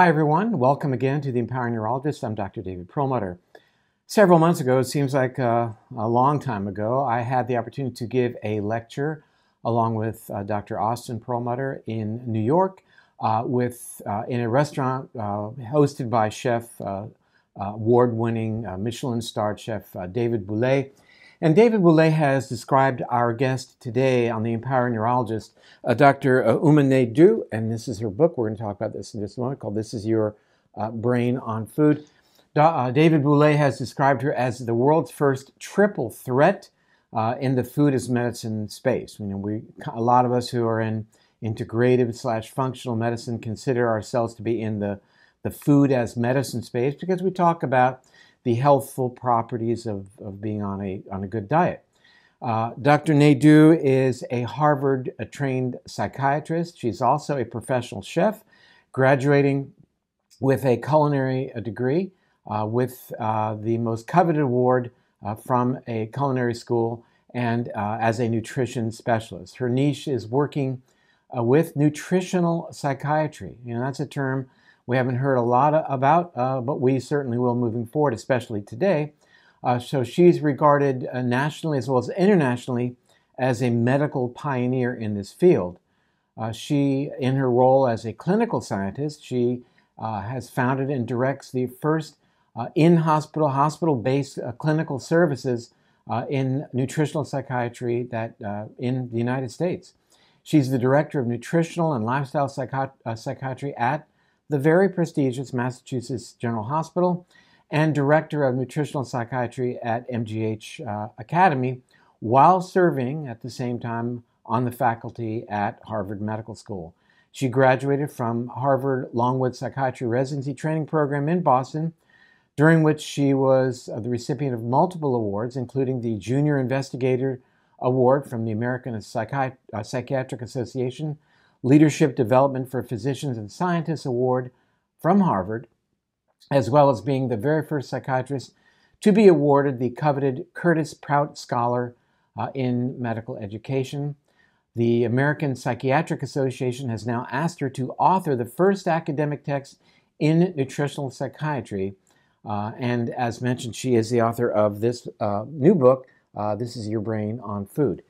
Hi, everyone. Welcome again to the Empowering Neurologist. I'm Dr. David Bouley. Several months ago, it seems like a long time ago, I had the opportunity to give a lecture along with Dr. Austin Perlmutter in New York in a restaurant hosted by chef, award-winning Michelin-starred chef David Bouley. And David Bouley has described our guest today on the Empowering Neurologist, Dr. Naidoo, and this is her book. We're going to talk about this in just a moment, called This Is Your Brain on Food. David Bouley has described her as the world's first triple threat in the food as medicine space. You know, a lot of us who are in integrative/functional medicine consider ourselves to be in the food as medicine space because we talk about the healthful properties of being on a good diet. Dr. Naidoo is a Harvard-trained psychiatrist. She's also a professional chef, graduating with a culinary degree with the most coveted award from a culinary school and as a nutrition specialist. Her niche is working with nutritional psychiatry. You know, that's a term we haven't heard a lot about, but we certainly will moving forward, especially today. So she's regarded nationally as well as internationally as a medical pioneer in this field. She, in her role as a clinical scientist, she has founded and directs the first hospital-based clinical services in nutritional psychiatry that in the United States. She's the director of nutritional and lifestyle psychiatry at the very prestigious Massachusetts General Hospital, and director of nutritional psychiatry at MGH Academy, while serving at the same time on the faculty at Harvard Medical School. She graduated from Harvard Longwood Psychiatry Residency Training Program in Boston, during which she was the recipient of multiple awards, including the Junior Investigator Award from the American Psychiatric Association, Leadership Development for Physicians and Scientists Award from Harvard, as well as being the very first psychiatrist to be awarded the coveted Curtis Prout Scholar in Medical Education. The American Psychiatric Association has now asked her to author the first academic text in nutritional psychiatry. And as mentioned, she is the author of this new book, This Is Your Brain on Food.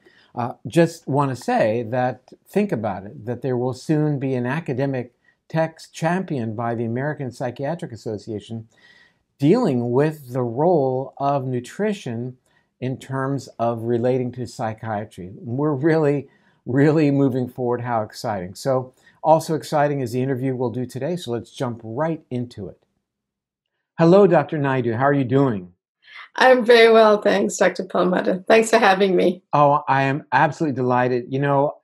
Just want to say that, think about it, that there will soon be an academic text championed by the American Psychiatric Association dealing with the role of nutrition in terms of relating to psychiatry. We're really, really moving forward. How exciting. So also exciting is the interview we'll do today. So let's jump right into it. Hello, Dr. Naidoo. How are you doing? I'm very well, thanks, Dr. Perlmutter. Thanks for having me. Oh, I am absolutely delighted. You know,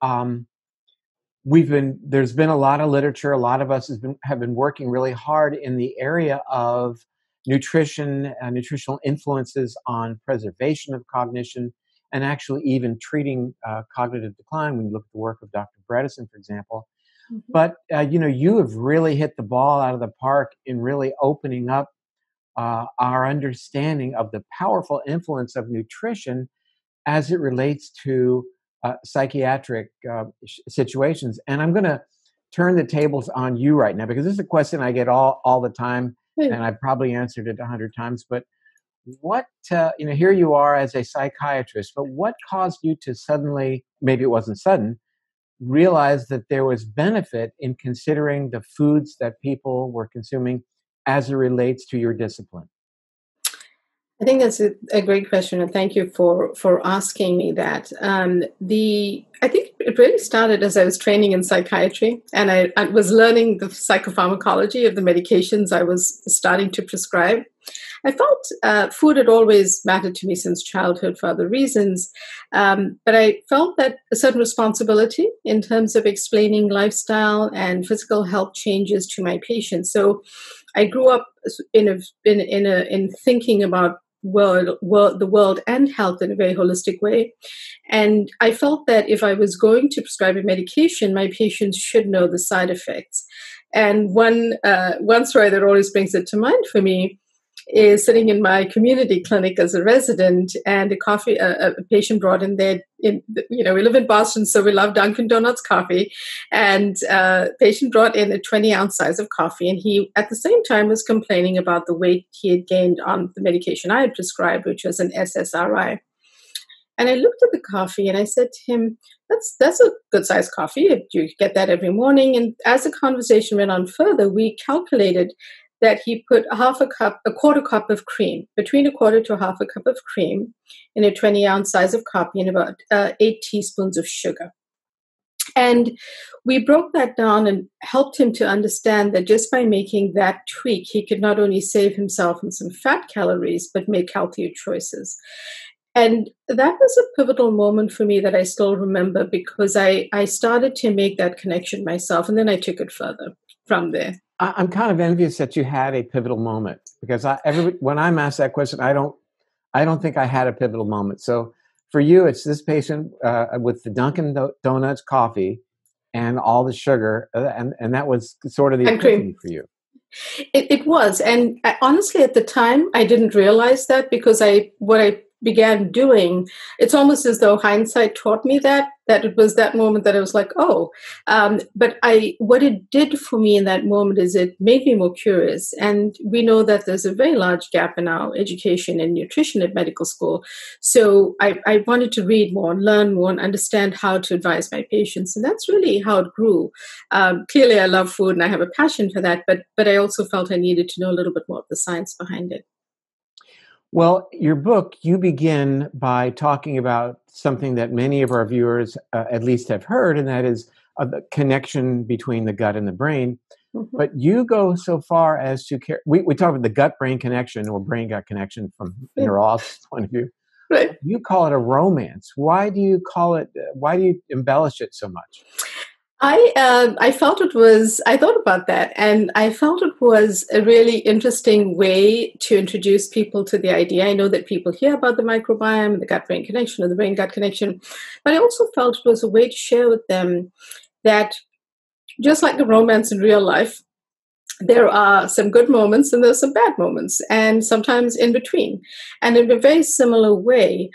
there's been a lot of literature. A lot of us have been working really hard in the area of nutrition and nutritional influences on preservation of cognition, and actually even treating cognitive decline. When you look at the work of Dr. Bredesen, for example. Mm-hmm. But you have really hit the ball out of the park in really opening up our understanding of the powerful influence of nutrition as it relates to psychiatric situations. And I'm going to turn the tables on you right now, because this is a question I get all the time, and I've probably answered it 100 times. But what, here you are as a psychiatrist, but what caused you to suddenly, maybe it wasn't sudden, realize that there was benefit in considering the foods that people were consuming as it relates to your discipline? I think that's a great question, and thank you for asking me that. I think it really started as I was training in psychiatry, and I was learning the psychopharmacology of the medications I was starting to prescribe. I felt food had always mattered to me since childhood for other reasons, but I felt that a certain responsibility in terms of explaining lifestyle and physical health changes to my patients. So I grew up in thinking about the world and health in a very holistic way. And I felt that if I was going to prescribe a medication, my patients should know the side effects. And one story that always brings it to mind for me is sitting in my community clinic as a resident, and a patient brought in there. We live in Boston, so we love Dunkin' Donuts coffee. And patient brought in a 20-ounce size of coffee, and he, at the same time, was complaining about the weight he had gained on the medication I had prescribed, which was an SSRI. And I looked at the coffee and I said to him, that's a good sized coffee. You get that every morning. And as the conversation went on further, we calculated that he put a quarter cup of cream, between a quarter to a half a cup of cream in a 20-ounce size of coffee, and about 8 teaspoons of sugar. And we broke that down and helped him to understand that just by making that tweak, he could not only save himself on some fat calories, but make healthier choices. And that was a pivotal moment for me that I still remember, because I started to make that connection myself, and then I took it further from there. I'm kind of envious that you had a pivotal moment, because when I'm asked that question, I don't think I had a pivotal moment. So for you, it's this patient with the Dunkin' Donuts coffee and all the sugar, and that was sort of the epiphany for you. It was, and honestly, at the time, I didn't realize that, because what I began doing, it's almost as though hindsight taught me that it was that moment that I was like, oh. But what it did for me in that moment is it made me more curious. And we know that there's a very large gap in our education in nutrition at medical school. So I wanted to read more, learn more, and understand how to advise my patients. And that's really how it grew. Clearly, I love food and I have a passion for that, but I also felt I needed to know a little bit more of the science behind it. Well, your book, you begin by talking about something that many of our viewers at least have heard, and that is the connection between the gut and the brain. Mm-hmm. But you go so far as to we talk about the gut-brain connection, or brain-gut connection from a neurologist's point of view. Right. You call it a romance. Why do you embellish it so much? I felt I thought about that, and I felt it was a really interesting way to introduce people to the idea. I know that people hear about the microbiome, the gut-brain connection, or the brain-gut connection, but I also felt it was a way to share with them that, just like the romance in real life, there are some good moments and there's some bad moments, and sometimes in between. And in a very similar way,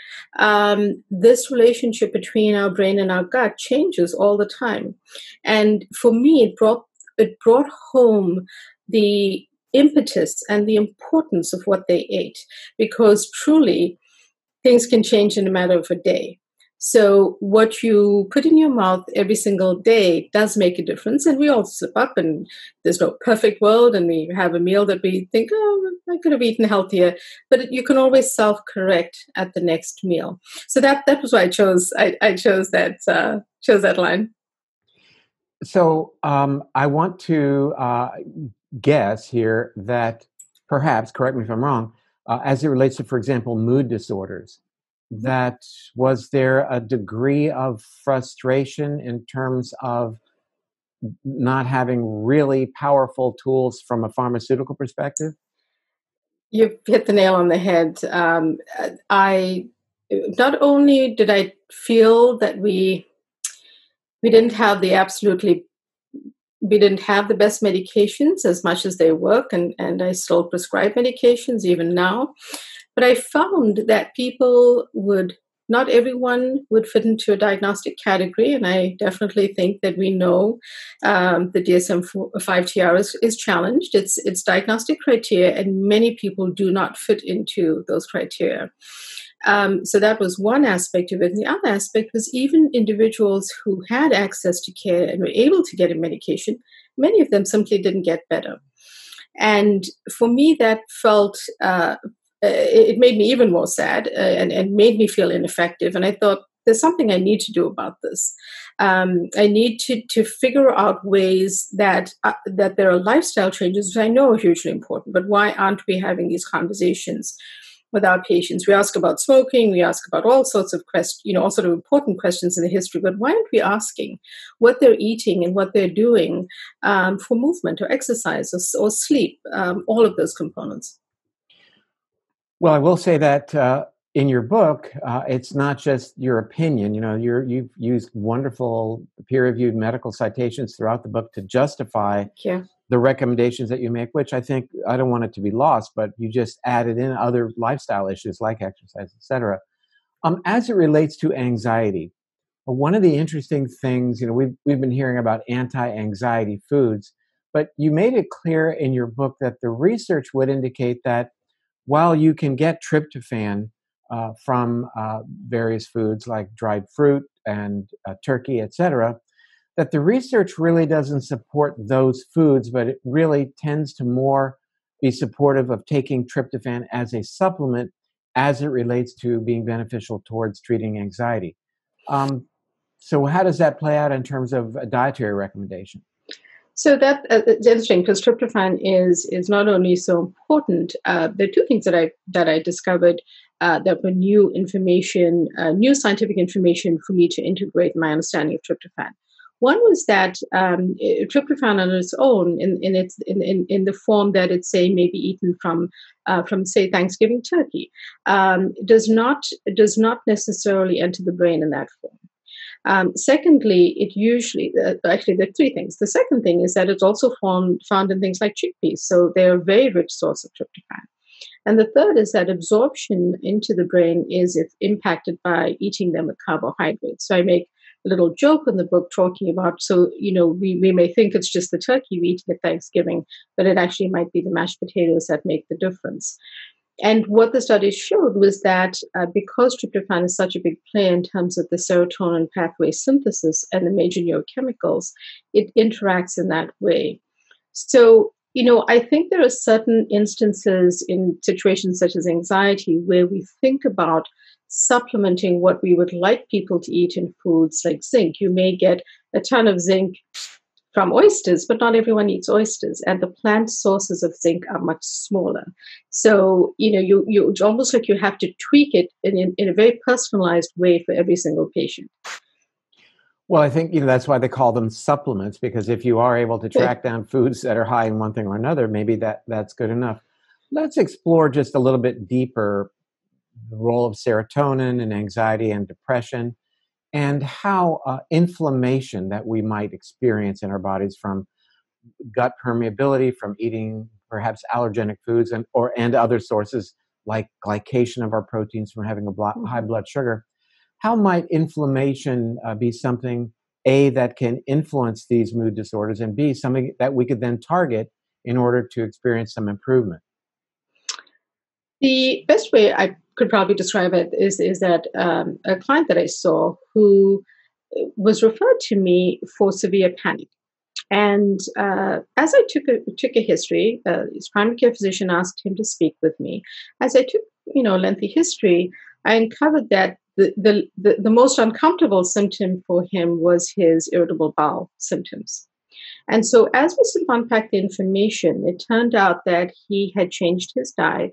this relationship between our brain and our gut changes all the time. And for me, it brought home the impetus and the importance of what they ate, because truly things can change in a matter of a day. So what you put in your mouth every single day does make a difference. And we all slip up, and there's no perfect world, and we have a meal that we think, oh, I could have eaten healthier. But you can always self-correct at the next meal. So that was why I chose that line. So I want to guess here that perhaps, correct me if I'm wrong, as it relates to, for example, mood disorders, that was there a degree of frustration in terms of not having really powerful tools from a pharmaceutical perspective? You've hit the nail on the head. Not only did I feel that we didn't have the best medications as much as they work, and I still prescribe medications even now. But I found that not everyone would fit into a diagnostic category, and I definitely think that we know the DSM-5-TR is challenged. It's diagnostic criteria, and many people do not fit into those criteria. So that was one aspect of it. And the other aspect was even individuals who had access to care and were able to get a medication, many of them simply didn't get better. And for me, that felt... it made me even more sad and made me feel ineffective. And I thought, there's something I need to do about this. I need to figure out ways that there are lifestyle changes, which I know are hugely important. But why aren't we having these conversations with our patients? We ask about smoking. We ask about all sorts of questions, all sort of important questions in the history. But why aren't we asking what they're eating and what they're doing for movement or exercise or sleep, all of those components? Well, I will say that in your book, it's not just your opinion. You've used wonderful peer-reviewed medical citations throughout the book to justify the recommendations that you make, which I think I don't want it to be lost, but you just added in other lifestyle issues like exercise, etc. As it relates to anxiety, one of the interesting things, we've been hearing about anti-anxiety foods, but you made it clear in your book that the research would indicate that while you can get tryptophan from various foods like dried fruit and turkey, etc., that the research really doesn't support those foods, but it really tends to more be supportive of taking tryptophan as a supplement as it relates to being beneficial towards treating anxiety. So how does that play out in terms of a dietary recommendation? So it's interesting because tryptophan is not only so important. There are two things that I discovered that were new information, new scientific information for me to integrate my understanding of tryptophan. One was that tryptophan on its own, in the form that it's say may be eaten from say Thanksgiving turkey, does not necessarily enter the brain in that form. Secondly, it usually, actually, there are three things. The second thing is that it's also found in things like chickpeas. So they're a very rich source of tryptophan. And the third is that absorption into the brain is impacted by eating them with carbohydrates. So I make a little joke in the book talking about, so, we may think it's just the turkey we eat at Thanksgiving, but it actually might be the mashed potatoes that make the difference. And what the studies showed was that because tryptophan is such a big player in terms of the serotonin pathway synthesis and the major neurochemicals, it interacts in that way. So, I think there are certain instances in situations such as anxiety where we think about supplementing what we would like people to eat in foods like zinc. You may get a ton of zinc from oysters, but not everyone eats oysters, and the plant sources of zinc are much smaller. So, you almost like you have to tweak it in a very personalized way for every single patient. Well, I think, that's why they call them supplements, because if you are able to track down foods that are high in one thing or another, maybe that's good enough. Let's explore just a little bit deeper the role of serotonin and anxiety and depression, and how inflammation that we might experience in our bodies from gut permeability, from eating perhaps allergenic foods and other sources like glycation of our proteins from having a high blood sugar. How might inflammation be something, A, that can influence these mood disorders, and B, something that we could then target in order to experience some improvement? The best way I could probably describe it is that a client that I saw who was referred to me for severe panic. And as I took a history, his primary care physician asked him to speak with me. As I took, lengthy history, I uncovered that the most uncomfortable symptom for him was his irritable bowel symptoms. And so as we sort of unpacked the information, it turned out that he had changed his diet.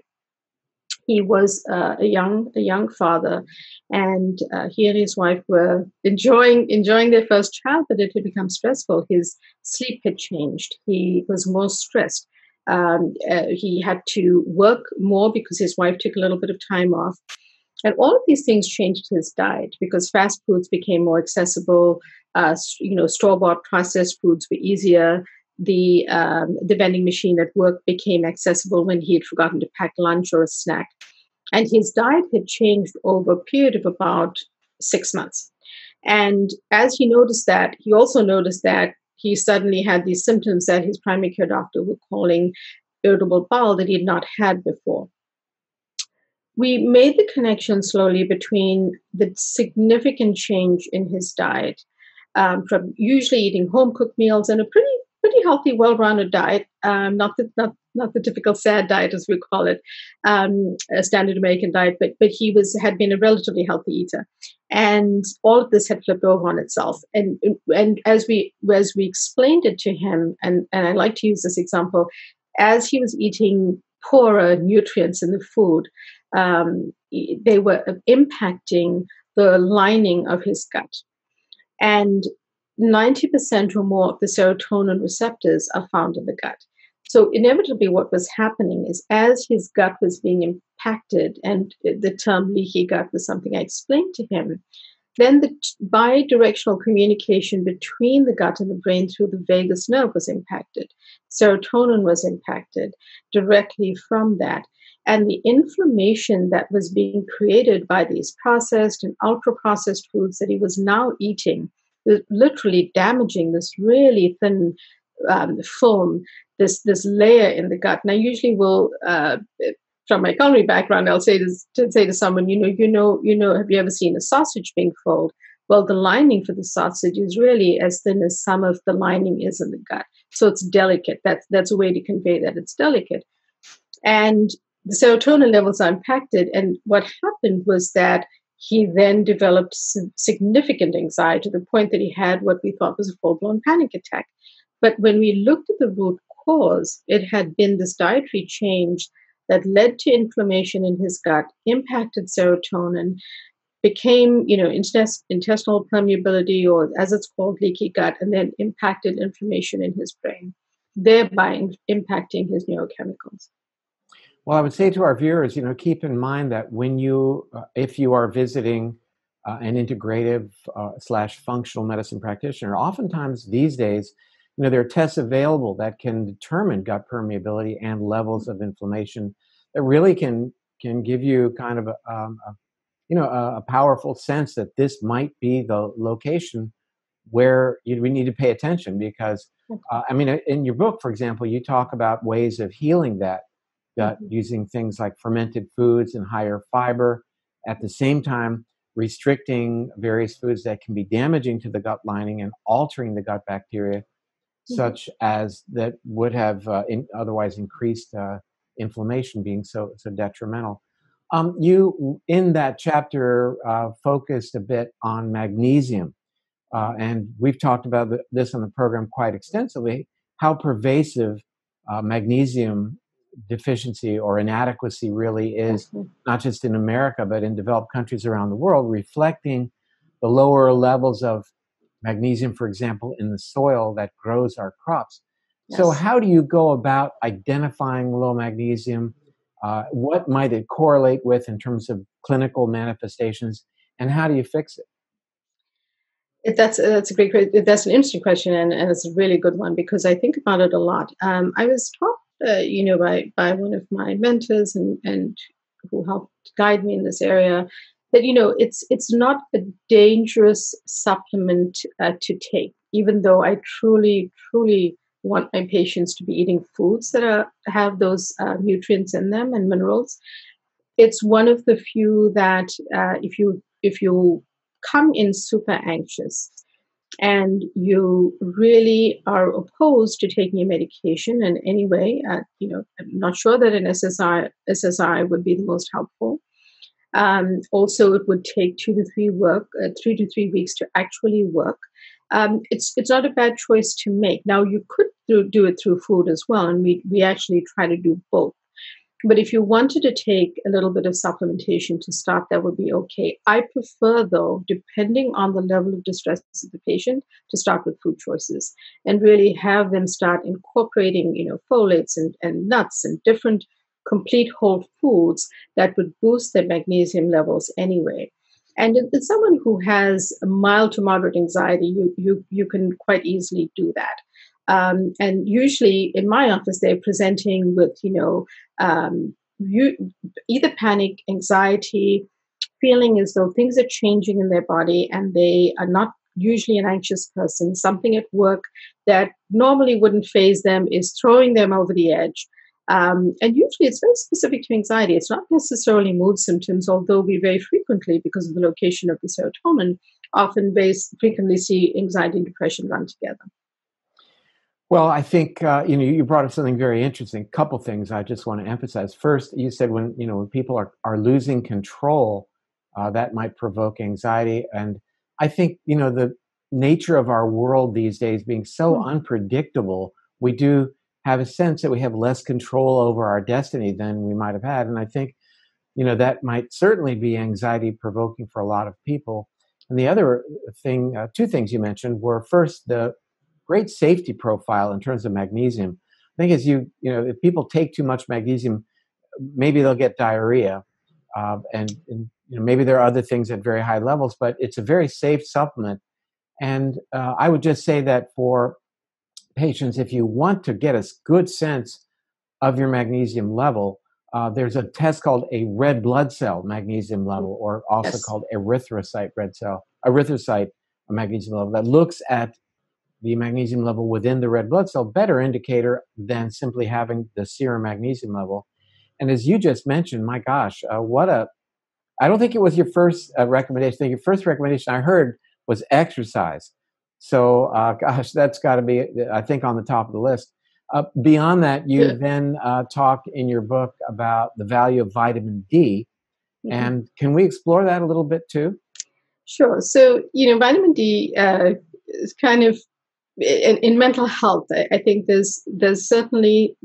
He was a young father, and he and his wife were enjoying their first child, but it had become stressful. His sleep had changed. He was more stressed. He had to work more because his wife took a little bit of time off. And all of these things changed his diet because fast foods became more accessible. Store-bought processed foods were easier. The vending machine at work became accessible when he had forgotten to pack lunch or a snack. And his diet had changed over a period of about 6 months. And as he noticed that, he also noticed that he suddenly had these symptoms that his primary care doctor were calling irritable bowel that he had not had before. We made the connection slowly between the significant change in his diet, from usually eating home-cooked meals and a pretty healthy, well-rounded diet, not the typical SAD diet as we call it, a standard American diet, but he had been a relatively healthy eater, and all of this had flipped over on itself. And as we explained it to him, and I like to use this example, as he was eating poorer nutrients in the food, they were impacting the lining of his gut. And 90% or more of the serotonin receptors are found in the gut. So inevitably what was happening is as his gut was being impacted, and the term leaky gut was something I explained to him, Then the bidirectional communication between the gut and the brain through the vagus nerve was impacted. Serotonin was impacted directly from that. And the inflammation that was being created by these processed and ultra processed foods that he was now eating was literally damaging this really thin film, this layer in the gut. And I usually will, from my culinary background, I'll say to someone, have you ever seen a sausage being folded? Well, the lining for the sausage is really as thin as some of the lining is in the gut, so it's delicate. That's a way to convey that it's delicate, and the serotonin levels are impacted. And what happened was that he then developed significant anxiety to the point that he had what we thought was a full-blown panic attack. But when we looked at the root cause, it had been this dietary change that led to inflammation in his gut, impacted serotonin, became, intestinal permeability, or as it's called, leaky gut, and then impacted inflammation in his brain, thereby impacting his neurochemicals. Well, I would say to our viewers, keep in mind that when if you are visiting an integrative / functional medicine practitioner, oftentimes these days, there are tests available that can determine gut permeability and levels of inflammation that really can give you kind of a powerful sense that this might be the location where we need to pay attention. Because, in your book, for example, you talk about ways of healing that gut using things like fermented foods and higher fiber, at the same time restricting various foods that can be damaging to the gut lining and altering the gut bacteria, such as that would have otherwise increased inflammation, being so detrimental. You, in that chapter, focused a bit on magnesium, and we've talked about this on the program quite extensively, how pervasive magnesium deficiency or inadequacy really is, not just in America, but in developed countries around the world, reflecting the lower levels of magnesium, for example, in the soil that grows our crops. Yes. So how do you go about identifying low magnesium? What might it correlate with in terms of clinical manifestations, and how do you fix it? That's a great question. That's an interesting question, and it's a really good one because I think about it a lot. I was taught, by one of my mentors and who helped guide me in this area, that it's not a dangerous supplement to take, even though I truly want my patients to be eating foods that have those nutrients in them and minerals. It's one of the few that if you come in super anxious and you really are opposed to taking a medication in any way, I'm not sure that an SSRI would be the most helpful. Also, it would take 3 to 3 weeks to actually work. It's not a bad choice to make. Now, you could do it through food as well, and we actually try to do both. But if you wanted to take a little bit of supplementation to start, that would be okay. I prefer, though, depending on the level of distress of the patient, to start with food choices and really have them start incorporating, folates and nuts and different complete whole foods that would boost their magnesium levels anyway. And in someone who has mild to moderate anxiety, you can quite easily do that. And usually in my office, they're presenting with, either panic, anxiety, feeling as though things are changing in their body, and they are not usually an anxious person. Something at work that normally wouldn't faze them is throwing them over the edge. And usually it's very specific to anxiety. It's not necessarily mood symptoms, although we very frequently, because of the location of the serotonin, often frequently see anxiety and depression run together. Well, I think you brought up something very interesting. A couple things I just want to emphasize. First, you said when people are losing control, that might provoke anxiety, and I think the nature of our world these days being so unpredictable, we do have a sense that we have less control over our destiny than we might have had, and I think that might certainly be anxiety provoking for a lot of people. And the other thing, two things you mentioned were, first, the great safety profile in terms of magnesium. I think if people take too much magnesium, maybe they'll get diarrhea. And maybe there are other things at very high levels, but it's a very safe supplement. And I would just say that for patients, if you want to get a good sense of your magnesium level, there's a test called a red blood cell magnesium level, or also Yes. called erythrocyte magnesium level, that looks at the magnesium level within the red blood cell, better indicator than simply having the serum magnesium level. And as you just mentioned, my gosh, I don't think it was your first recommendation. I think your first recommendation I heard was exercise. So, gosh, that's got to be, I think, on the top of the list. Beyond that, you Good. then talk in your book about the value of vitamin D. Mhm. And can we explore that a little bit too? Sure. So, vitamin D is kind of in mental health. I think there's certainly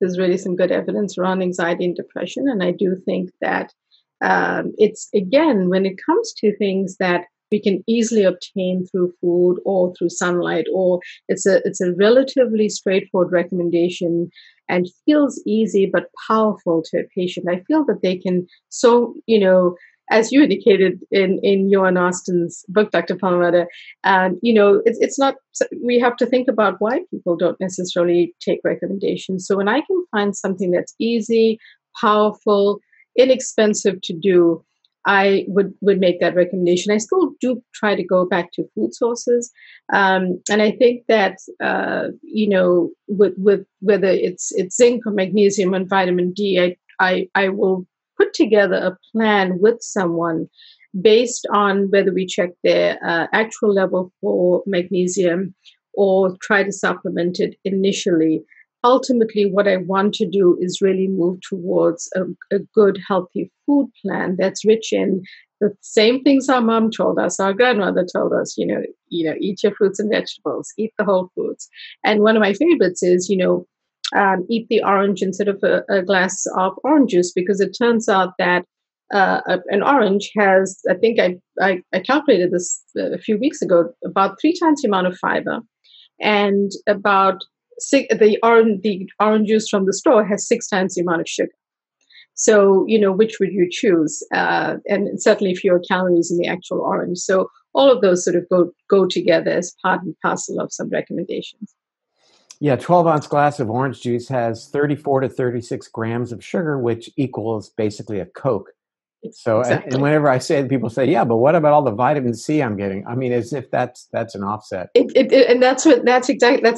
there's really some good evidence around anxiety and depression, and I do think that it's, again, when it comes to things that we can easily obtain through food or through sunlight, or it's a relatively straightforward recommendation and feels easy but powerful to a patient. I feel that they can, so as you indicated in Johan Austin's book, Dr. Palmada, it's not, we have to think about why people don't necessarily take recommendations. So when I can find something that's easy, powerful, inexpensive to do, I would make that recommendation. I still do try to go back to food sources, and I think that with whether it's zinc or magnesium and vitamin D, I will put together a plan with someone based on whether we check their actual level for magnesium or try to supplement it initially. Ultimately, what I want to do is really move towards a good, healthy food plan that's rich in the same things our mom told us, our grandmother told us, eat your fruits and vegetables, eat the whole foods. And one of my favorites is, eat the orange instead of a glass of orange juice, because it turns out that an orange has, I think I calculated this a few weeks ago, about 3 times the amount of fiber, and about the orange juice from the store has 6 times the amount of sugar. So, which would you choose? And certainly fewer calories in the actual orange. So all of those sort of go together as part and parcel of some recommendations. Yeah, 12-ounce glass of orange juice has 34 to 36 grams of sugar, which equals basically a Coke. So, and Exactly. whenever I say it, people say, yeah, but what about all the vitamin C I'm getting? I mean, as if that's an offset. And that's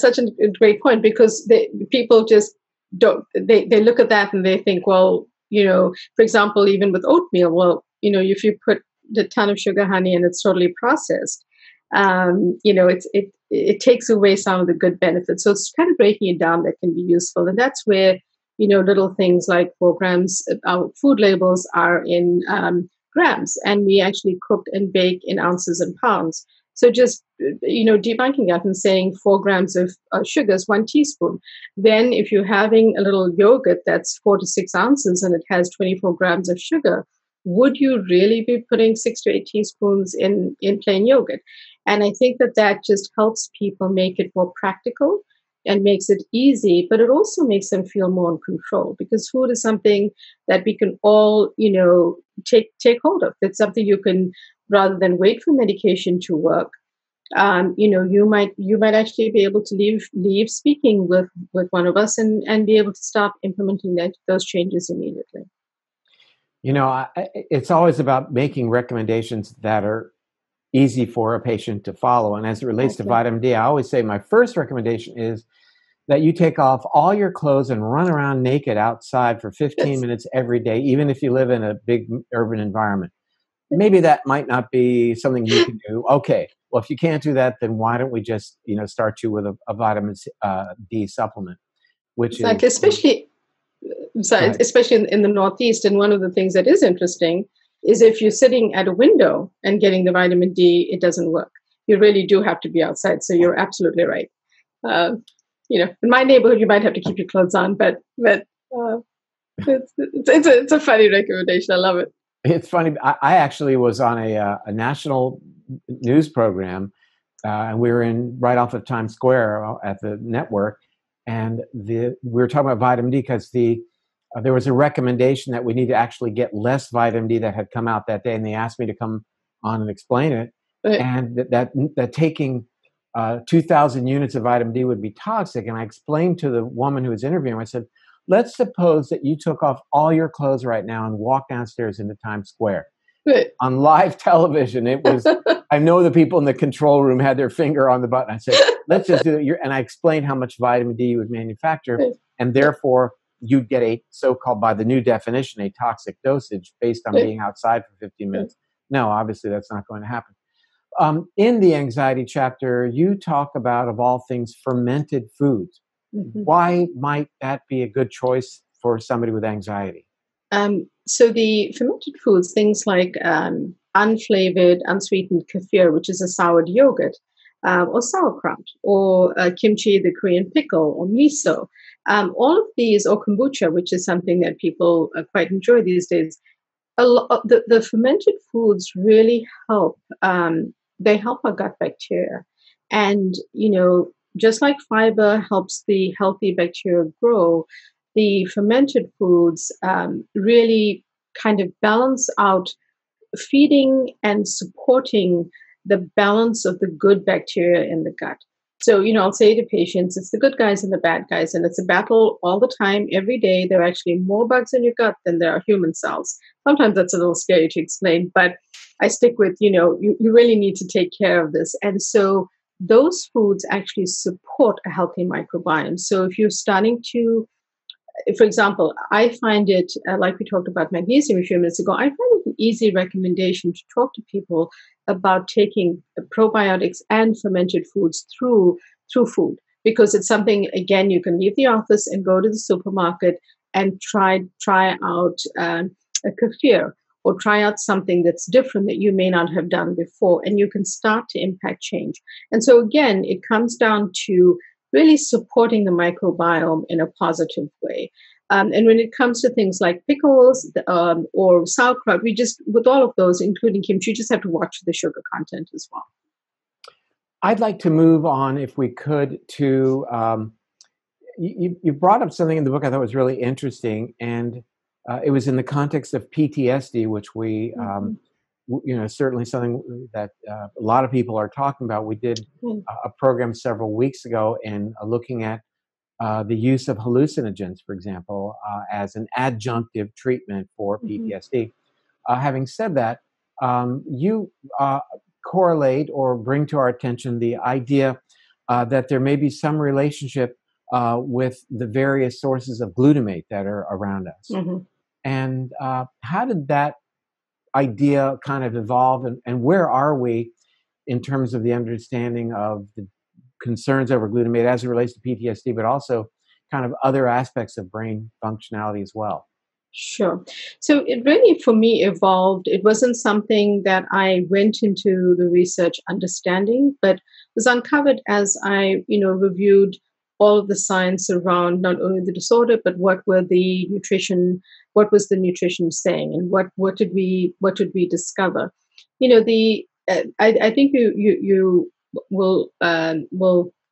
such a great point, because people just don't, they look at that and they think, well, for example, even with oatmeal, well, if you put a ton of sugar, honey, and it's totally processed, it takes away some of the good benefits. So it's kind of breaking it down that can be useful, and that's where little things like 4 grams. Our food labels are in grams, and we actually cook and bake in ounces and pounds. So just debunking that and saying 4 grams of sugar is 1 teaspoon. Then if you're having a little yogurt that's 4 to 6 ounces and it has 24 grams of sugar, would you really be putting 6 to 8 teaspoons in plain yogurt? And I think that just helps people make it more practical and makes it easy, but it also makes them feel more in control, because food is something that we can all, take hold of. It's something you can, rather than wait for medication to work. You might actually be able to leave speaking with one of us and be able to start implementing those changes immediately. It's always about making recommendations that are easy for a patient to follow. And as it relates to vitamin D, I always say my first recommendation is that you take off all your clothes and run around naked outside for 15 minutes every day, even if you live in a big urban environment. Maybe that might not be something you can do. Okay, well, if you can't do that, then why don't we just, start you with a vitamin D supplement, which exactly, is especially in the Northeast. And one of the things that is interesting is if you're sitting at a window and getting the vitamin D, it doesn't work. You really do have to be outside. So you're absolutely right. In my neighborhood, you might have to keep your clothes on, but it's a funny recommendation. I love it. It's funny. I actually was on a national news program, and we were right off of Times Square at the network, and we were talking about vitamin D because the there was a recommendation that we need to actually get less vitamin D that had come out that day, and they asked me to come on and explain it, Right. and that taking 2,000 units of vitamin D would be toxic. And I explained to the woman who was interviewing, I said, let's suppose that you took off all your clothes right now and walked downstairs into Times Square. Right. On live television, it was, I know the people in the control room had their finger on the button. I said, let's just do it. And I explained how much vitamin D you would manufacture, Right. and therefore you'd get a so-called, by the new definition, a toxic dosage based on Right. being outside for 15 minutes. No, obviously that's not going to happen. In the anxiety chapter, you talk about, of all things, fermented foods. Mm-hmm. Why might that be a good choice for somebody with anxiety? So the fermented foods, things like unflavored, unsweetened kefir, which is a soured yogurt, or sauerkraut, or kimchi, the Korean pickle, or miso, all of these, or kombucha, which is something that people quite enjoy these days. The fermented foods really help. They help our gut bacteria, and just like fiber helps the healthy bacteria grow, the fermented foods really kind of balance out, feeding and supporting the balance of the good bacteria in the gut. So, I'll say to patients, it's the good guys and the bad guys, and it's a battle all the time, every day. There are actually more bugs in your gut than there are human cells. Sometimes that's a little scary to explain, but I stick with, you really need to take care of this. And so those foods actually support a healthy microbiome. So if you're starting to, for example, I find it, like we talked about magnesium a few minutes ago, I find it an easy recommendation to talk to people about taking probiotics and fermented foods through food, because it's something, again, you can leave the office and go to the supermarket and try out a kefir, or try out something that's different that you may not have done before, and you can start to impact change. And so again, it comes down to really supporting the microbiome in a positive way. And when it comes to things like pickles or sauerkraut, with all of those, including kimchi, you just have to watch the sugar content as well. I'd like to move on, if we could, to, you brought up something in the book I thought was really interesting, and it was in the context of PTSD, which we, certainly something that a lot of people are talking about. We did a program several weeks ago in looking at the use of hallucinogens, for example, as an adjunctive treatment for PTSD. Having said that, you correlate or bring to our attention the idea that there may be some relationship with the various sources of glutamate that are around us. And how did that idea kind of evolve, and where are we in terms of the understanding of the concerns over glutamate as it relates to PTSD, but also kind of other aspects of brain functionality as well? Sure. So it really, for me, evolved. It wasn't something that I went into the research understanding, but was uncovered as I, reviewed all of the science around not only the disorder, but what was the nutrition saying, and what did we discover? I think you will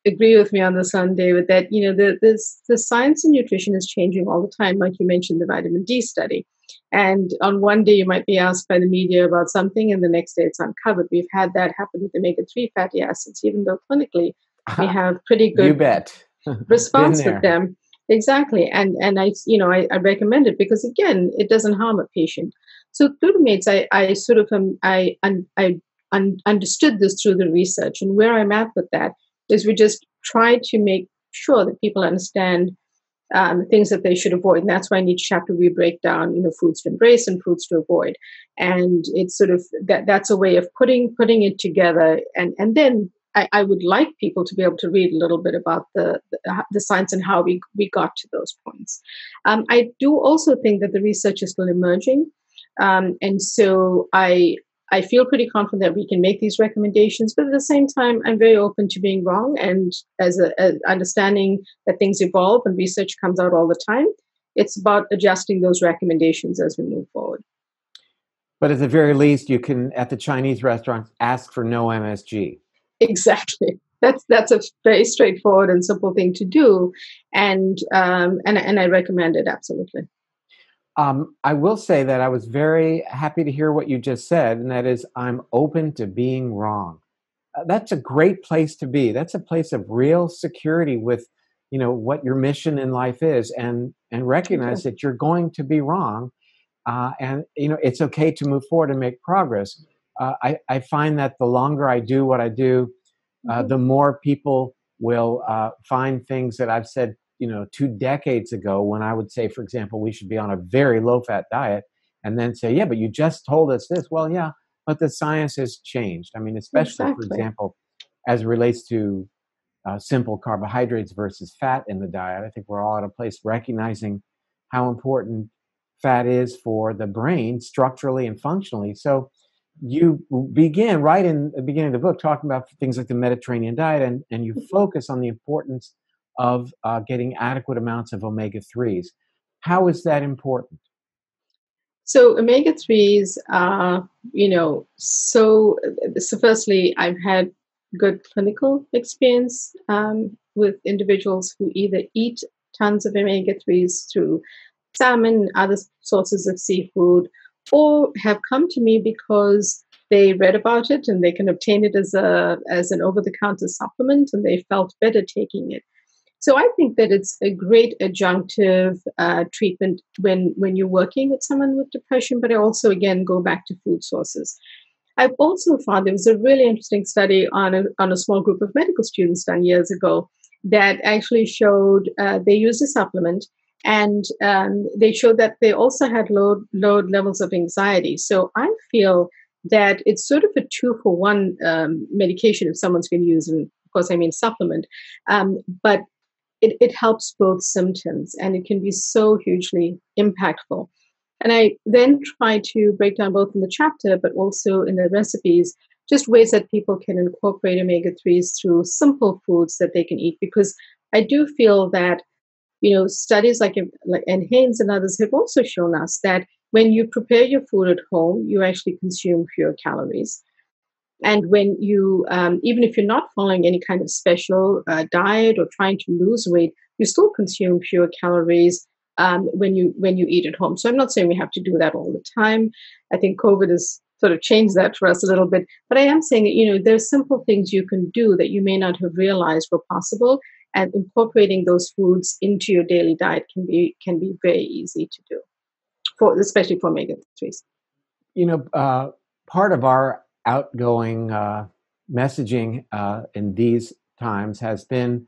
agree with me on this one, David, that the science in nutrition is changing all the time. Like you mentioned, the vitamin D study, and on one day you might be asked by the media about something, and the next day it's uncovered. We've had that happen with omega-3 fatty acids, even though clinically we have pretty good you bet. response with them. Exactly, and I recommend it because, again, it doesn't harm a patient. So glutamates, I understood this through the research, and where I'm at with that is we just try to make sure that people understand things that they should avoid. And that's why in each chapter we break down, foods to embrace and foods to avoid. And it's sort of that's a way of putting it together. And then I would like people to be able to read a little bit about the science and how we got to those points. I do also think that the research is still emerging. And so I feel pretty confident that we can make these recommendations, but at the same time, I'm very open to being wrong. And as a understanding that things evolve and research comes out all the time, it's about adjusting those recommendations as we move forward. But at the very least, you can, at the Chinese restaurants, ask for no MSG. Exactly. That's a very straightforward and simple thing to do, and I recommend it absolutely. I will say that I was very happy to hear what you just said, and that is, I'm open to being wrong. That's a great place to be. That's a place of real security with, what your mission in life is, and recognize Okay. that you're going to be wrong, and it's okay to move forward and make progress. I find that the longer I do what I do, Hmm. the more people will find things that I've said, 2 decades ago, when I would say, for example, we should be on a very low-fat diet, and then say, yeah, but you just told us this. Well, yeah, but the science has changed. I mean, especially, for Exactly. example, as it relates to simple carbohydrates versus fat in the diet. I think we're all at a place recognizing how important fat is for the brain structurally and functionally. So you begin right in the beginning of the book talking about things like the Mediterranean diet, and you focus on the importance of getting adequate amounts of omega-3s. How is that important? So omega threes are, so firstly, I've had good clinical experience with individuals who either eat tons of omega threes through salmon, other sources of seafood, or have come to me because they read about it and they can obtain it as an over the counter supplement, and they felt better taking it. So I think that it's a great adjunctive treatment when you're working with someone with depression. But I also again go back to food sources. I've also found there was a really interesting study on a small group of medical students done years ago that actually showed they used a supplement, and they showed that they also had low levels of anxiety. So I feel that it's sort of a two for one medication if someone's going to use, and of course I mean supplement, but it helps both symptoms, and it can be so hugely impactful. And I then try to break down both in the chapter, but also in the recipes, just ways that people can incorporate omega 3s through simple foods that they can eat. Because I do feel that, studies like and Haynes and others have also shown us that when you prepare your food at home, you actually consume fewer calories. And when you, even if you're not following any kind of special diet or trying to lose weight, you still consume fewer calories when you eat at home. So I'm not saying we have to do that all the time. I think COVID has sort of changed that for us a little bit. But I am saying that there's simple things you can do that you may not have realized were possible, and incorporating those foods into your daily diet can be very easy to do, for especially for omega threes. You know, Part of our outgoing messaging in these times has been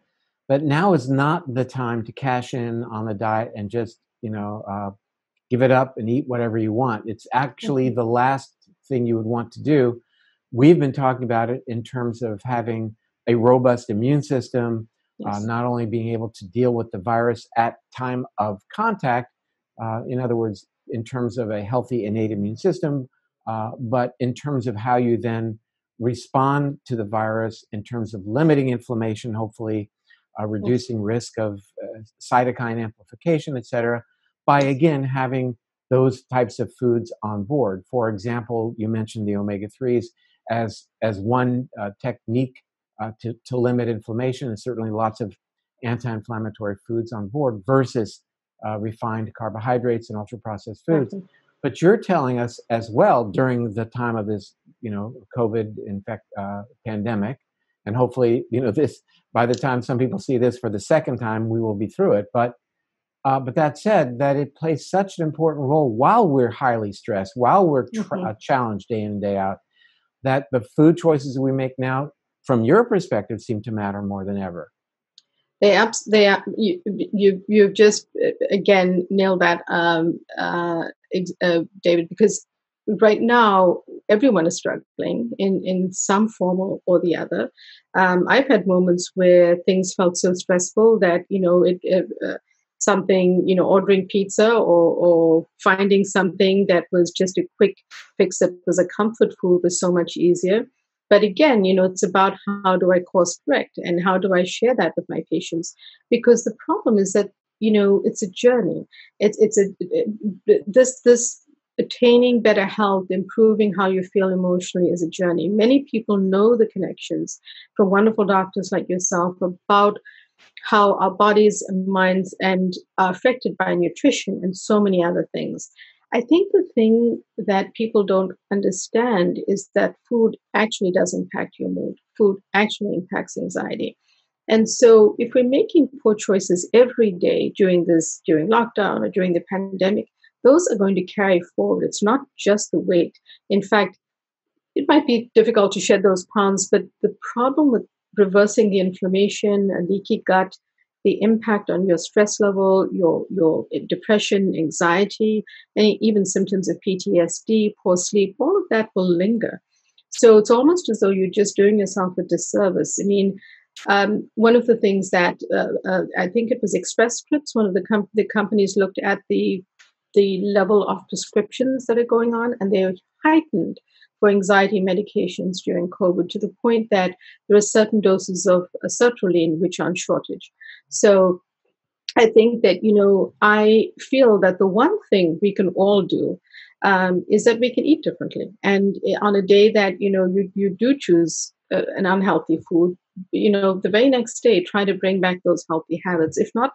that now is not the time to cash in on the diet and just, give it up and eat whatever you want. It's actually Mhm. the last thing you would want to do. We've been talking about it in terms of having a robust immune system, Yes. not only being able to deal with the virus at time of contact, in other words, in terms of a healthy innate immune system, but in terms of how you then respond to the virus in terms of limiting inflammation, hopefully Yes. reducing risk of cytokine amplification, et cetera, by Yes. again having those types of foods on board. For example, you mentioned the omega-3s as one technique to limit inflammation, and certainly lots of anti-inflammatory foods on board versus refined carbohydrates and ultra-processed foods. Exactly. But you're telling us as well during the time of this, COVID pandemic, and hopefully, this by the time some people see this for the second time, we will be through it. But that said, that it plays such an important role while we're highly stressed, while we're Mhm. challenged day in and day out, that the food choices we make now, from your perspective, seem to matter more than ever. You've just again nailed that, David, because right now everyone is struggling in some form or the other. I've had moments where things felt so stressful that something, ordering pizza or finding something that was just a quick fix that was a comfort food was so much easier. But again, it's about how do I course correct and how do I share that with my patients? Because the problem is that, it's a journey. This attaining better health, improving how you feel emotionally is a journey. Many people know the connections from wonderful doctors like yourself about how our bodies and minds and are affected by nutrition and so many other things. I think the thing that people don't understand is that food actually does impact your mood. Food actually impacts anxiety. And so if we're making poor choices every day during lockdown or during the pandemic, those are going to carry forward. It's not just the weight. In fact, it might be difficult to shed those pounds, but the problem with reversing the inflammation, a leaky gut, the impact on your stress level, your depression, anxiety, and even symptoms of PTSD, poor sleep, all of that will linger. So it's almost as though you're just doing yourself a disservice. I mean, one of the things that I think it was Express Scripts, one of the companies looked at the level of prescriptions that are going on, and they are heightened for anxiety medications during COVID to the point that there are certain doses of sertraline which are on shortage. So I think that, I feel that the one thing we can all do is that we can eat differently. And on a day that, you do choose an unhealthy food, the very next day, try to bring back those healthy habits. If not,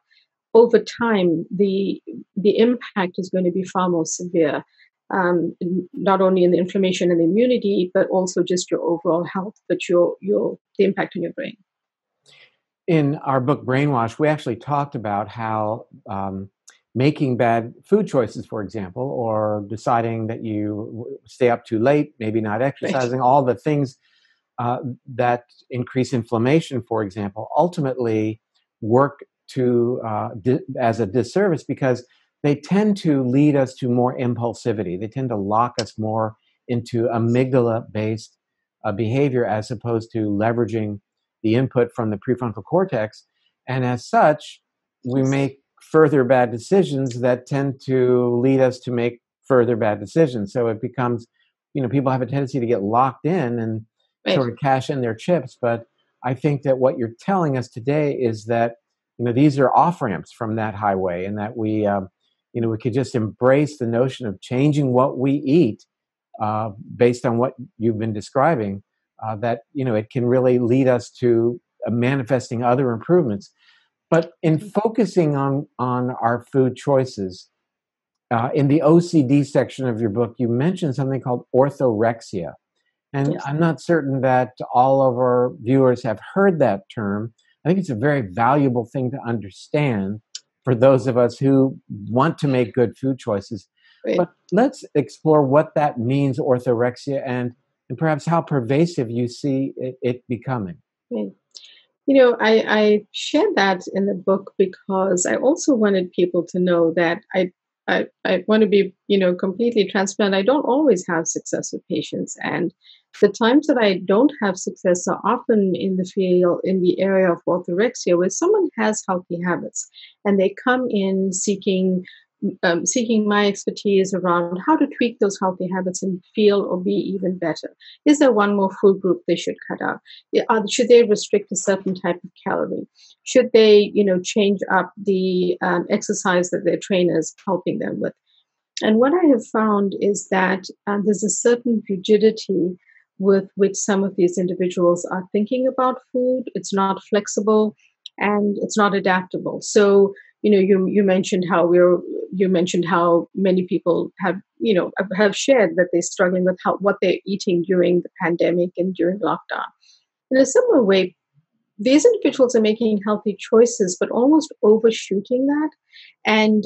over time, the impact is going to be far more severe, not only in the inflammation and the immunity, but also just your overall health, but the impact on your brain. In our book Brainwash, we actually talked about how making bad food choices, for example, or deciding that you stay up too late, maybe not exercising, right, all the things that increase inflammation, for example, ultimately work as a disservice because they tend to lead us to more impulsivity. They tend to lock us more into amygdala-based behavior as opposed to leveraging the input from the prefrontal cortex. And as such, we make further bad decisions that tend to lead us to make further bad decisions. So it becomes, people have a tendency to get locked in and sort of cash in their chips. But I think that what you're telling us today is that, these are off-ramps from that highway, and that we could just embrace the notion of changing what we eat based on what you've been describing, that, it can really lead us to manifesting other improvements. But in focusing on our food choices, in the OCD section of your book, you mentioned something called orthorexia. And I'm not certain that all of our viewers have heard that term. I think it's a very valuable thing to understand for those of us who want to make good food choices. Right. But let's explore what that means, orthorexia, and perhaps how pervasive you see it becoming. Right. I shared that in the book because I also wanted people to know that I want to be, completely transparent. I don't always have success with patients. And the times that I don't have success are often in the area of orthorexia, where someone has healthy habits and they come in seeking my expertise around how to tweak those healthy habits and feel or be even better. Is there one more food group they should cut out? Should they restrict a certain type of calorie? Should they, change up the exercise that their trainer is helping them with? And what I have found is that there's a certain rigidity with which some of these individuals are thinking about food. It's not flexible and it's not adaptable. So, you mentioned how many people have shared that they're struggling with what they're eating during the pandemic and during lockdown. In a similar way, these individuals are making healthy choices, but almost overshooting that and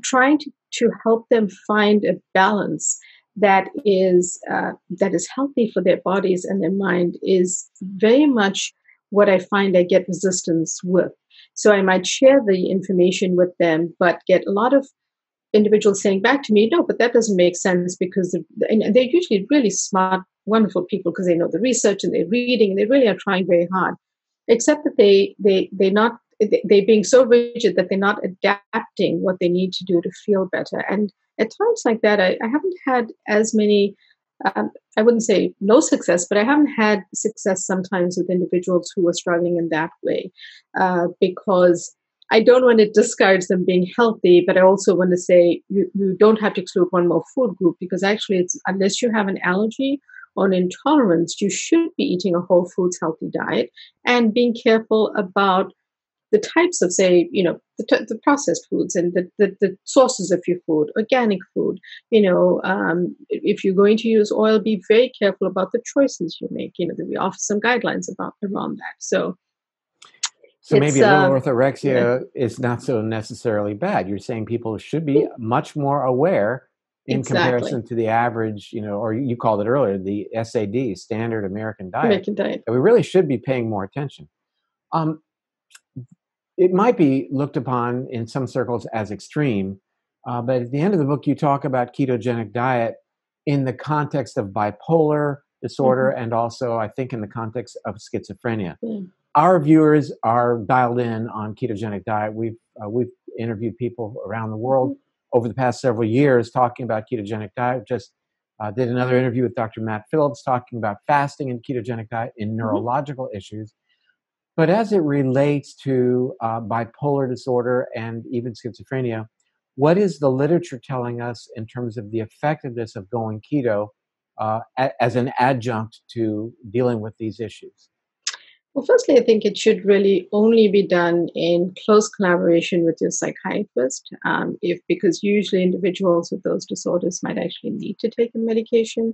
trying to help them find a balance that is healthy for their bodies and their mind is very much what I find I get resistance with. So I might share the information with them, but get a lot of individuals saying back to me, no, but that doesn't make sense because and they're usually really smart, wonderful people because they know the research and they're reading and they really are trying very hard, except that they're being so rigid that they're not adapting what they need to do to feel better. And at times like that, I haven't had as many, I wouldn't say no success, but I haven't had success sometimes with individuals who are struggling in that way because I don't want to discourage them being healthy, but I also want to say you don't have to exclude one more food group because actually unless you have an allergy or an intolerance, you should be eating a whole foods healthy diet and being careful about the types of, say, the processed foods and the sources of your food, organic food. If you're going to use oil, be very careful about the choices you make. That we offer some guidelines about around that. So So it's maybe a little yeah, orthorexia is not so necessarily bad. You're saying people should be much more aware in exactly. comparison to the average, or you called it earlier, the SAD, standard American diet, American diet. that we really should be paying more attention. Um, it might be looked upon in some circles as extreme, but at the end of the book, you talk about ketogenic diet in the context of bipolar disorder Hmm. and also, I think, in the context of schizophrenia. Yeah. Our viewers are dialed in on ketogenic diet. We've interviewed people around the world Hmm. over the past several years talking about ketogenic diet. Just did another interview with Dr. Matt Phillips talking about fasting and ketogenic diet in Hmm. neurological issues. But as it relates to bipolar disorder and even schizophrenia, what is the literature telling us in terms of the effectiveness of going keto as an adjunct to dealing with these issues? Well, firstly, I think it should really only be done in close collaboration with your psychiatrist, if because usually individuals with those disorders might actually need to take a medication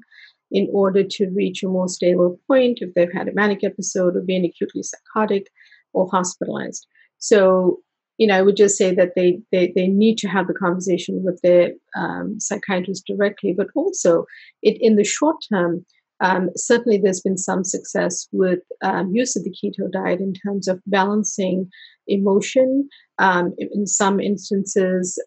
in order to reach a more stable point if they've had a manic episode or been acutely psychotic or hospitalized. So, I would just say that they need to have the conversation with their psychiatrist directly, but also in the short term, certainly, there's been some success with use of the keto diet in terms of balancing emotion. In some instances,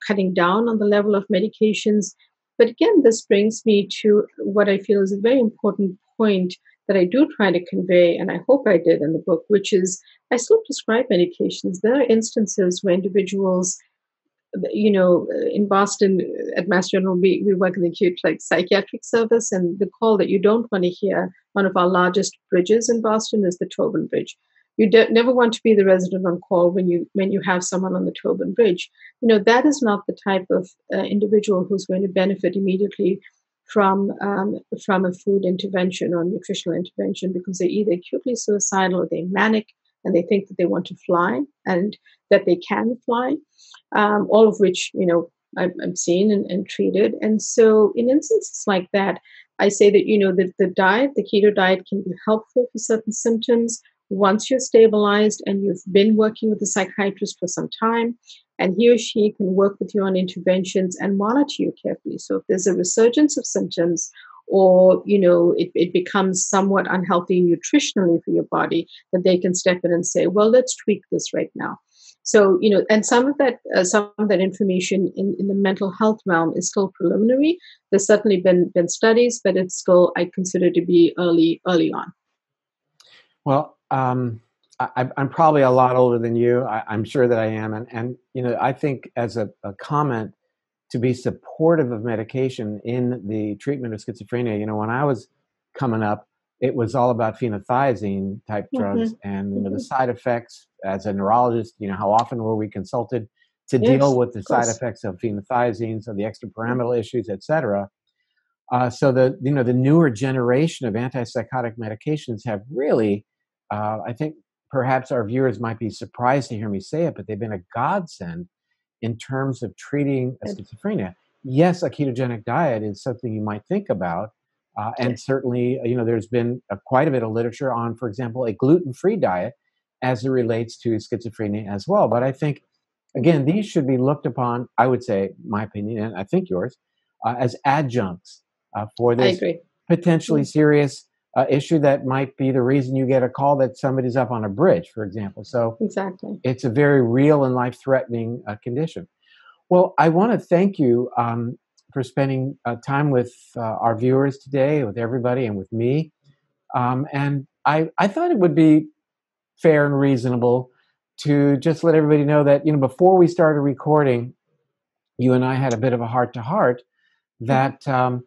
cutting down on the level of medications. But again, this brings me to what I feel is a very important point that I do try to convey, and I hope I did in the book, which is I still prescribe medications. There are instances where individuals, in Boston at Mass General, we work in the acute psychiatric service, and the call that you don't want to hear, one of our largest bridges in Boston is the Tobin Bridge. You never want to be the resident on call when you have someone on the Tobin Bridge. That is not the type of individual who's going to benefit immediately from a food intervention or nutritional intervention, because they're either acutely suicidal or they're manic and they think that they want to fly and that they can fly, all of which I've seen and treated. And so, in instances like that, I say that the keto diet, can be helpful for certain symptoms once you're stabilized and you've been working with a psychiatrist for some time, and he or she can work with you on interventions and monitor you carefully. So if there's a resurgence of symptoms, or it becomes somewhat unhealthy nutritionally for your body, that they can step in and say, well, let's tweak this right now. So, and some of that information in the mental health realm is still preliminary. There's certainly been studies, but it's still, I consider, to be early on. Well, I'm probably a lot older than you. I'm sure that I am, and I think as a comment to be supportive of medication in the treatment of schizophrenia. When I was coming up, it was all about phenothiazine type drugs, Hmm. and the Hmm. side effects. As a neurologist, how often were we consulted to deal Yes, with the of side course. effects of phenothiazine, so the extrapyramidal issues, et cetera. So the newer generation of antipsychotic medications have really, I think perhaps our viewers might be surprised to hear me say it, but they've been a godsend in terms of treating a Good. schizophrenia. Yes, a ketogenic diet is something you might think about, and Yes. certainly there's been quite a bit of literature on, for example, a gluten-free diet as it relates to schizophrenia as well. But I think Hmm. again these should be looked upon, I would say, my opinion, and I think yours, as adjuncts for I this agree. potentially Mm. serious issue that might be the reason you get a call that somebody's up on a bridge, for example. So Exactly. it's a very real and life-threatening condition. Well, I want to thank you for spending time with our viewers today, with everybody, and with me. And I thought it would be fair and reasonable to just let everybody know that before we started recording, you and I had a bit of a heart-to-heart Hmm. that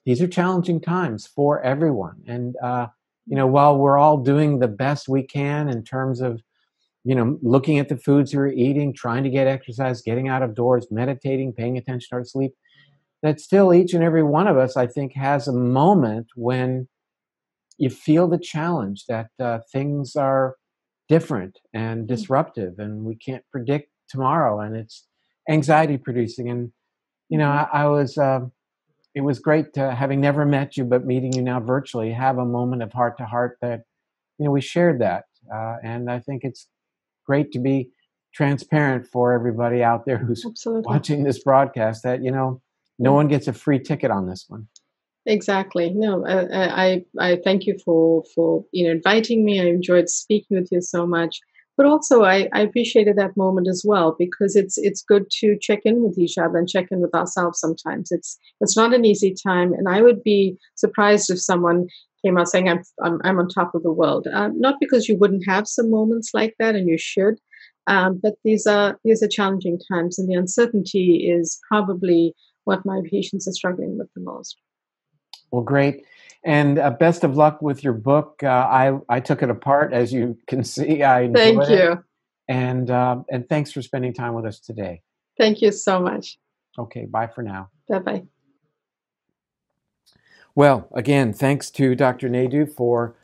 these are challenging times for everyone. And, while we're all doing the best we can in terms of, looking at the foods we're eating, trying to get exercise, getting out of doors, meditating, paying attention to our sleep, that still each and every one of us, I think, has a moment when you feel the challenge that things are different and disruptive, and we can't predict tomorrow, and it's anxiety producing. And I was it was great to, having never met you but meeting you now virtually, have a moment of heart to heart that we shared that, and I think it's great to be transparent for everybody out there who's Absolutely. watching this broadcast, that no one gets a free ticket on this one. Exactly. No, I thank you for inviting me. I enjoyed speaking with you so much, but also I appreciated that moment as well, because it's good to check in with each other and check in with ourselves. Sometimes it's not an easy time, and I would be surprised if someone came out saying I'm on top of the world. Not because you wouldn't have some moments like that, and you should, but these are challenging times, and the uncertainty is probably what my patients are struggling with the most. Well, great. And best of luck with your book. I took it apart, as you can see. I Thank enjoyed it. you. And thanks for spending time with us today. Thank you so much. Okay, bye for now. Bye-bye. Well, again, thanks to Dr. Naidoo for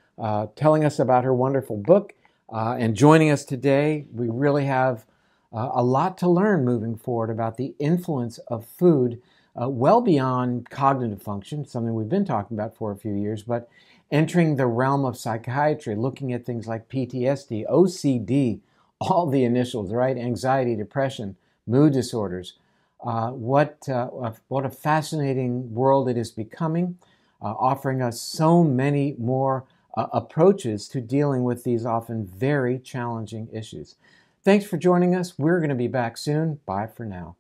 telling us about her wonderful book and joining us today. We really have a lot to learn moving forward about the influence of food well beyond cognitive function, something we've been talking about for a few years, but entering the realm of psychiatry, looking at things like PTSD, OCD, all the initials, right? Anxiety, depression, mood disorders. What a fascinating world it is becoming, offering us so many more approaches to dealing with these often very challenging issues. Thanks for joining us. We're going to be back soon. Bye for now.